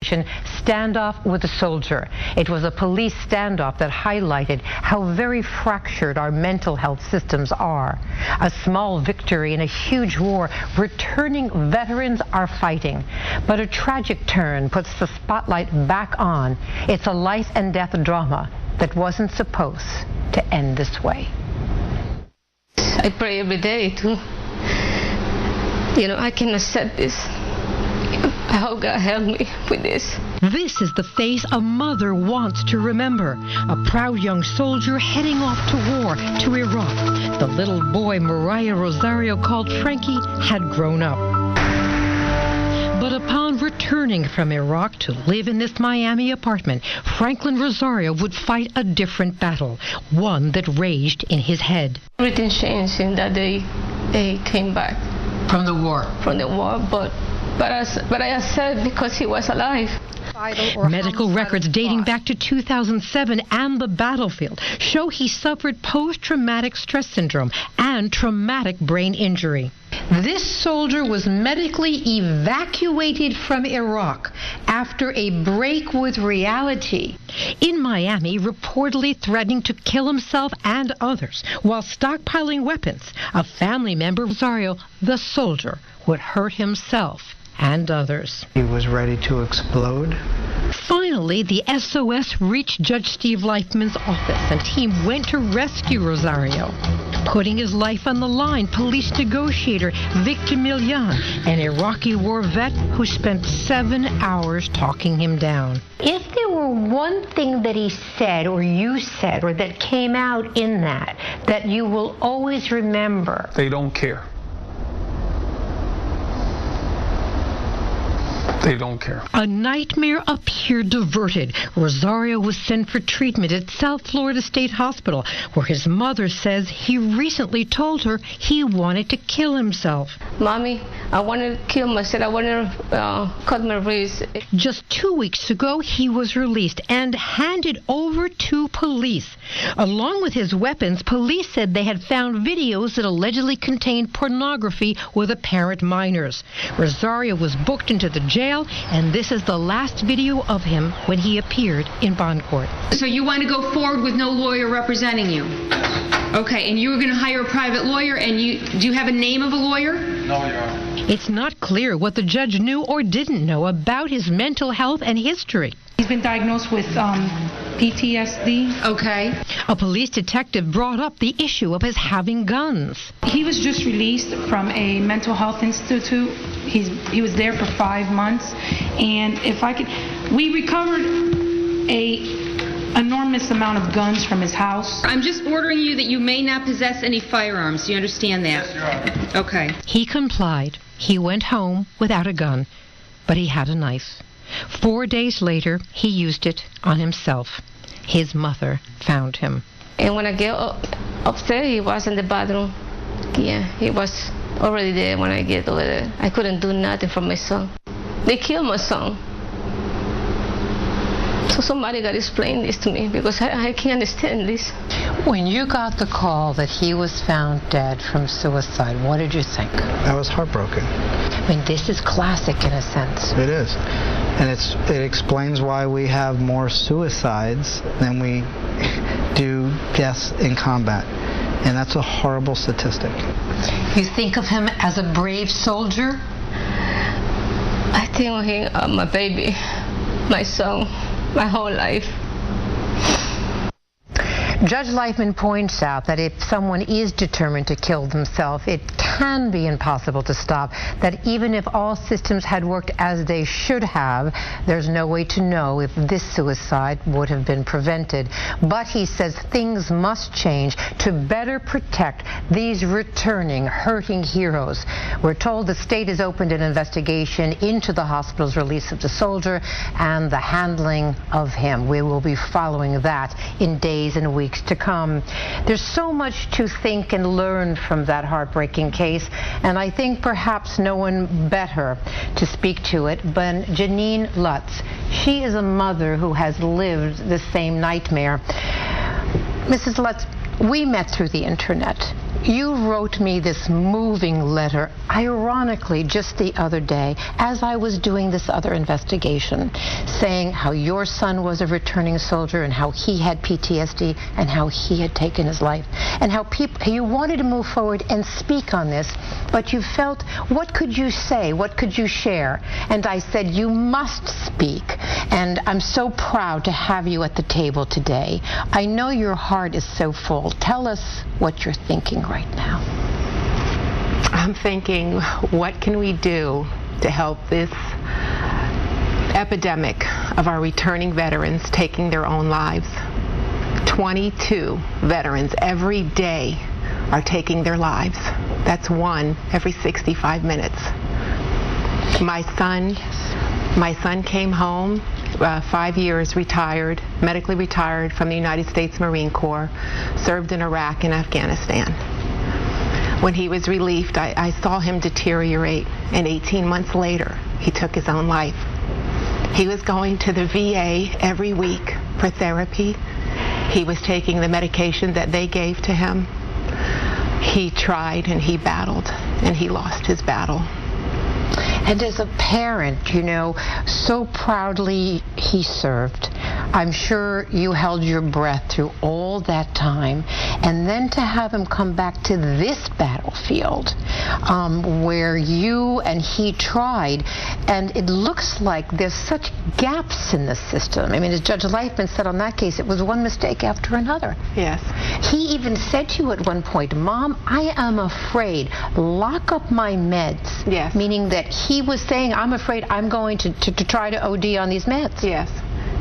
Standoff with a Soldier. It was a police standoff that highlighted how very fractured our mental health systems are. A small victory in a huge war returning veterans are fighting. But a tragic turn puts the spotlight back on. It's a life and death drama that wasn't supposed to end this way. I pray every day to, I can accept this. I hope God help me with this. This is the face a mother wants to remember. A proud young soldier heading off to war, to Iraq. The little boy Mariah Rosario called Frankie had grown up. But upon returning from Iraq to live in this Miami apartment, Franklin Rosario would fight a different battle, one that raged in his head. Everything changed in that day they came back. From the war? From the war, but I accept because he was alive. Medical records dating back to 2007 and the battlefield show he suffered post-traumatic stress syndrome and traumatic brain injury. This soldier was medically evacuated from Iraq after a break with reality. In Miami, reportedly threatening to kill himself and others while stockpiling weapons, a family member, Rosario, the soldier, would hurt himself and others. He was ready to explode. Finally, the SOS reached Judge Steve Leifman's office, and he went to rescue Rosario. Putting his life on the line, police negotiator Victor Millan, an Iraqi war vet who spent 7 hours talking him down. If there were one thing that he said, or you said, or that came out in that you will always remember. They don't care. They don't care. A nightmare appeared diverted. Rosario was sent for treatment at South Florida State Hospital, where his mother says he recently told her he wanted to kill himself. Mommy, I want to kill myself. I want to cut my wrist. Just 2 weeks ago, he was released and handed over to police. Along with his weapons, police said they had found videos that allegedly contained pornography with apparent minors. Rosario was booked into the jail, and this is the last video of him when he appeared in bond court. So you want to go forward with no lawyer representing you? Okay, and you were going to hire a private lawyer, and do you have a name of a lawyer? No, Your Honor. It's not clear what the judge knew or didn't know about his mental health and history. He's been diagnosed with PTSD. Okay. A police detective brought up the issue of his having guns. He was just released from a mental health institute. He was there for 5 months, and we recovered a enormous amount of guns from his house. I'm just ordering you that you may not possess any firearms. Do you understand that? Yes, Your Honor. Okay. He complied. He went home without a gun, but he had a knife. 4 days later, he used it on himself. His mother found him. And when I get upstairs, he was in the bathroom. Yeah, he was already there when I get over there. I couldn't do nothing for my son. They killed my son. So somebody got to explain this to me, because I can't understand this. When you got the call that he was found dead from suicide, what did you think? I was heartbroken. I mean, this is classic in a sense. It is. And it explains why we have more suicides than we do deaths in combat. And that's a horrible statistic. You think of him as a brave soldier? I think of him, my baby, my son, my whole life. Judge Leifman points out that if someone is determined to kill themselves, it can be impossible to stop. That even if all systems had worked as they should have, there's no way to know if this suicide would have been prevented. But he says things must change to better protect these returning, hurting heroes. We're told the state has opened an investigation into the hospital's release of the soldier and the handling of him. We will be following that in days and weeks to come. There's so much to think and learn from that heartbreaking case, and I think perhaps no one better to speak to it than Janine Lutz. She is a mother who has lived the same nightmare. Mrs. Lutz, we met through the internet. You wrote me this moving letter, ironically, just the other day, as I was doing this other investigation, saying how your son was a returning soldier and how he had PTSD and how he had taken his life, and how you wanted to move forward and speak on this, but you felt, what could you say? What could you share? And I said, you must speak. And I'm so proud to have you at the table today. I know your heart is so full. Tell us what you're thinking right now. I'm thinking, what can we do to help this epidemic of our returning veterans taking their own lives? 22 veterans every day are taking their lives. That's one every 65 minutes. My son came home, 5 years retired, medically retired from the United States Marine Corps, served in Iraq and Afghanistan. When he was relieved, I saw him deteriorate, and 18 months later, he took his own life. He was going to the VA every week for therapy. He was taking the medication that they gave to him. He tried and he battled, and he lost his battle. And as a parent, you know, so proudly he served. I'm sure you held your breath through all that time. And then to have him come back to this battlefield where you and he tried, and it looks like there's such gaps in the system. I mean, as Judge Leifman said on that case, it was one mistake after another. Yes. He even said to you at one point, Mom, I am afraid. Lock up my meds. Yes. Meaning that he was saying, I'm afraid I'm going to try to OD on these meds. Yes,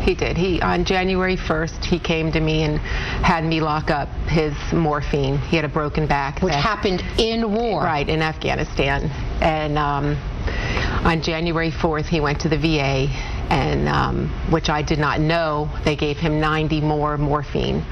he did. On January 1st, he came to me and had me lock up his morphine. He had a broken back. Which happened in war. Right, in Afghanistan. And on January 4th, he went to the VA, and which I did not know, they gave him 90 more morphine.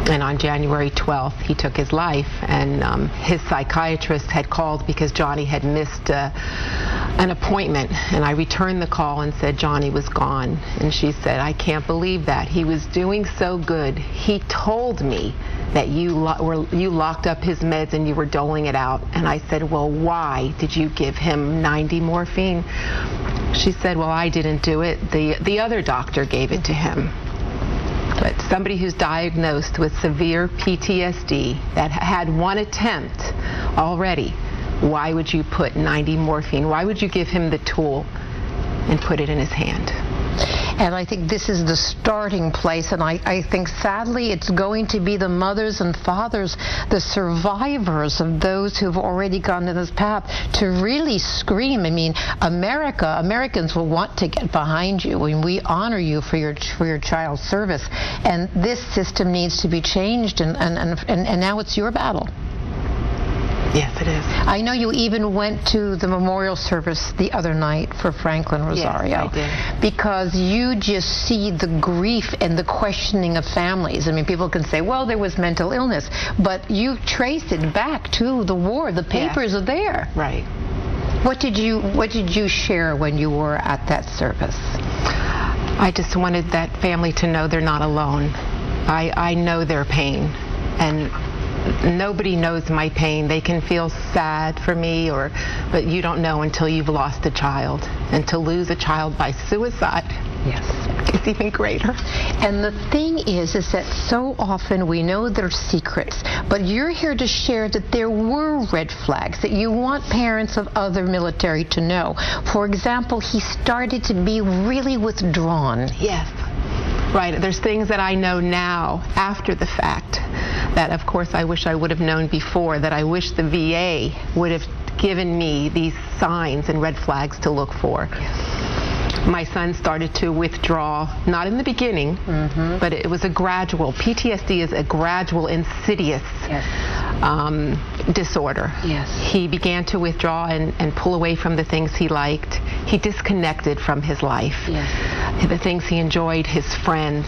And on January 12th, he took his life, and his psychiatrist had called because Johnny had missed an appointment, and I returned the call and said Johnny was gone. And she said, I can't believe that. He was doing so good. He told me that you locked up his meds and you were doling it out. And I said, well, why did you give him 90 morphine? She said, well, I didn't do it. The other doctor gave it to him. But somebody who's diagnosed with severe PTSD that had one attempt already, why would you put 90 morphine? Why would you give him the tool and put it in his hand? And I think this is the starting place, and I think sadly it's going to be the mothers and fathers, the survivors of those who've already gone down this path, to really scream. I mean, Americans will want to get behind you, and we honor you for your child's service. And this system needs to be changed, and now it's your battle. Yes, it is. I know you even went to the memorial service the other night for Franklin Rosario. Yes, I did. Because you just see the grief and the questioning of families. I mean, people can say, well, there was mental illness, but you trace it back to the war. The papers are there. Right. What did you share when you were at that service? I just wanted that family to know they're not alone. I know their pain, and nobody knows my pain. They can feel sad for me, but you don't know until you've lost a child. And to lose a child by suicide, yes, is even greater. And the thing is that so often we know there's secrets, but you're here to share that there were red flags that you want parents of other military to know. For example, he started to be really withdrawn. Yes. Right. There's things that I know now after the fact that, of course, I wish I would have known before, that I wish the VA would have given me these signs and red flags to look for. My son started to withdraw, not in the beginning, but it was a gradual. PTSD is a gradual, insidious disorder. Yes. He began to withdraw and pull away from the things he liked. He disconnected from his life. Yes. the things he enjoyed, his friends.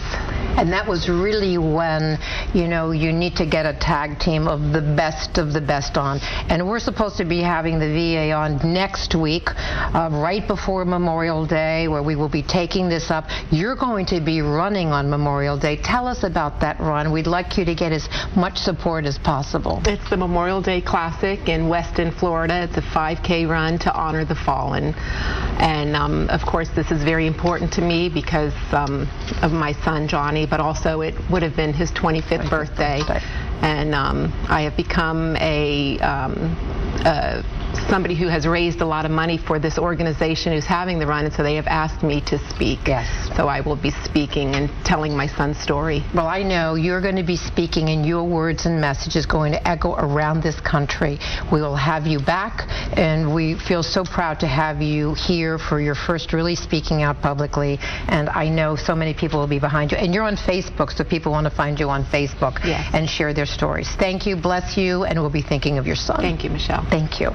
And that was really when, you need to get a tag team of the best on. And we're supposed to be having the VA on next week, right before Memorial Day, where we will be taking this up. You're going to be running on Memorial Day. Tell us about that run. We'd like you to get as much support as possible. It's the Memorial Day Classic in Weston, Florida. It's a 5K run to honor the fallen. And of course, this is very important to me because of my son, Johnny, but also it would have been his 25th birthday. And I have become somebody who has raised a lot of money for this organization who's having the run, and so they have asked me to speak. Yes. So I will be speaking and telling my son's story. Well, I know you're going to be speaking, and your words and message is going to echo around this country. We will have you back, and we feel so proud to have you here for your first really speaking out publicly, and I know so many people will be behind you. And you're on Facebook, so people want to find you on Facebook. Yes. And share their stories. Thank you, bless you, and we'll be thinking of your son. Thank you, Michelle. Thank you.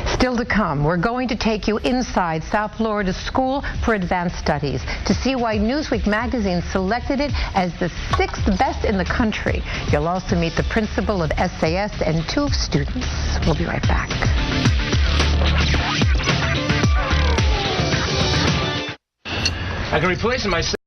Still to come, we're going to take you inside South Florida's School for Advanced Studies to see why Newsweek magazine selected it as the 6th best in the country. You'll also meet the principal of SAS and 2 students. We'll be right back. I can replace my